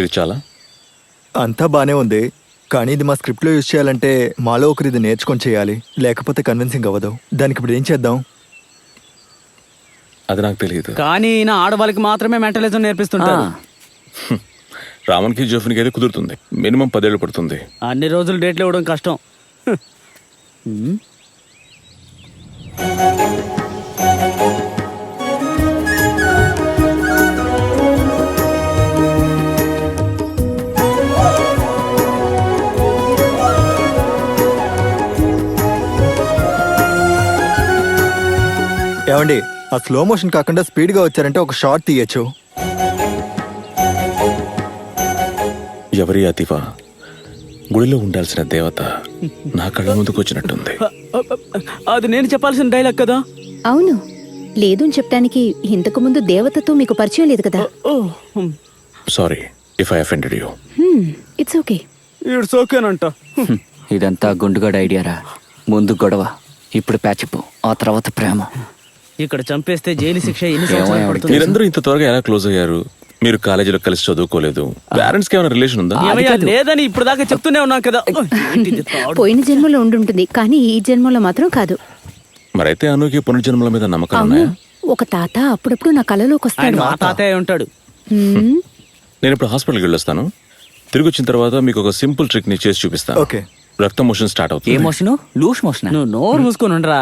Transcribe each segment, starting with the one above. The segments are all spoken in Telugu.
ఇది చాలా అంతా బానే ఉంది, కానీ ఇది మా స్క్రిప్ట్లో యూజ్ చేయాలంటే మాలో ఒకరు ఇది నేర్చుకొని చేయాలి, లేకపోతే కన్విన్సింగ్ అవ్వదు. దానికి ఇప్పుడు ఏం చేద్దాం? అది నాకు తెలియదు. కానీ ఈయన ఆడవాళ్ళకి మాత్రమే మెంటలిజం నేర్పిస్తుంటారు. రామన్కి జోఫ్నికి అయితే కుదురుతుంది, మినిమం 10 ఏళ్ళు పడుతుంది. అన్ని రోజులు డేట్లు ఇవ్వడం కష్టం. ఏమండి, ఆ స్లో మోషన్ కాకుండా స్పీడ్గా వచ్చారంటే ఒక షార్ట్ తీయచ్చు. ఎవరి అతివా? గుడిలో ఉండాల్సిన దేవత నా కళ్ళ ముందుకు వచ్చినట్టుంది. అది నేను చెప్పాల్సిన డైలాగ్ కదా. అవును, లేదు అని చెప్పడానికి ఇంతకు ముందు దేవతతో మీకు పరిచయం లేదు కదా. Sorry if I offended you. It's okay. It's ఓకేనంట. ఇదంతా గుండుగాడు ఐడియారా. ముందు గొడవ, ఇప్పుడు ప్యాచప్, ఆ తర్వాత ప్రేమ. ఇక్కడ చంపేస్తే జైలు శిక్ష ఎన్ని సంవత్సరాలు పడుతుంది? మీరందరూ ఇంత త్వరగా ఎలా క్లోజ్ అయ్యారు? మీరు కాలేజీలో కలిసి చదువుకోలేదు. పేరెంట్స్ కి ఏమైనా రిలేషన్ ఉందా? ఏమయ్యా, లేదని ఇప్పుడు దాకా చెప్తూనే ఉన్నాం కదా. పోయిన జన్మలో ఉండుంటుంది, కానీ ఈ జన్మలో మాత్రం కాదు. మరైతే అనుకి పునర్జన్మల మీద నమ్మకం అవును, ఉన్నాయా? ఒక తాత అప్పుడప్పుడు నా కలలోకి ఆయన వస్తాడు. మా తాతయ్య ఉంటాడు. హ్మ్. నేను ఇప్పుడు హాస్పిటల్కి వెళ్ళొస్తాను. తిరిగి వచ్చిన తర్వాత మీకు ఒక సింపుల్ ట్రిక్ ని చేసి చూపిస్తాను. ఓకే. రక్త మోషన్ స్టార్ట్ ఏ అవుతుంది. మోషను? Loose motion. నువ్వు నోరు మూసుకొని ఉండరా.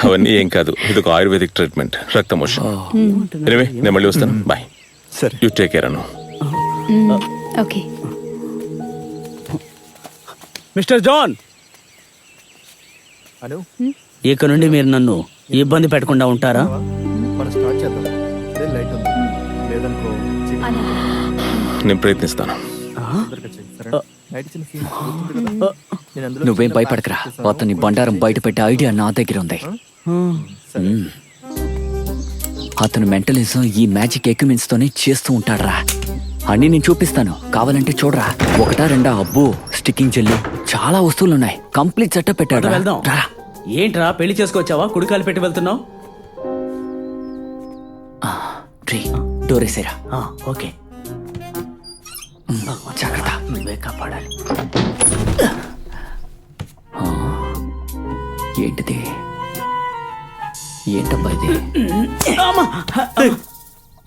అవన్నీ ఏం కాదు, ఇది ఒక ఆయుర్వేదిక్ ట్రీట్మెంట్, రక్త మోషన్. ఎనివే నేను మళ్ళీ వస్తాను. బాయ్. సరే. You take care Anu. Okay. Mister John, Anu, ఇక నుండి మీరు నన్ను ఇబ్బంది పెట్టకుండా ఉంటారా? మనం స్టార్ట్ చేద్దాం. ఇదే లైట్ ఉంది, లేదనుకో నేను ప్రయత్నిస్తాను. తొందరగా చెయ్యి, సరేనా? నైట్ చిన్న scene గుర్తుంది కదా? నేను అందులో నువ్వేం చిన్న భయపడకరా, practice చేశాను. అతని బండారం బయట పెట్టే ఐడియా నా దగ్గర ఉంది. అతను మెంటలిజం ఈ మ్యాజిక్ ఎక్విప్మెంట్స్ తోనే చేస్తూ ఉంటాడరా. అన్ని నేను చూపిస్తాను, కావాలంటే చూడరా. ఒకటా రెండా? అబ్బో, స్టిక్కింగ్ జెల్లు, చాలా వస్తువులున్నాయి. కంప్లీట్ సెటప్ పెట్టాడు. వెళ్దాం. ఏంట్రా, పెళ్లి చేసుకొచ్చావా? కుడికాలు పెట్టి వెళ్తున్నావు? డోరేసేరా. ఓకే, జాగ్రత్త. నువ్వే కాపాడాలి. ఏంటిది? ఏంటబ్బా ఇది?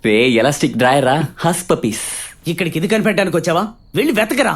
రే ఎలాస్టిక్ డ్రాయరా, హస్ పపీస్. ఇక్కడికి ఇది కనిపెట్టడానికి వచ్చావా? వెళ్ళి వెతకరా.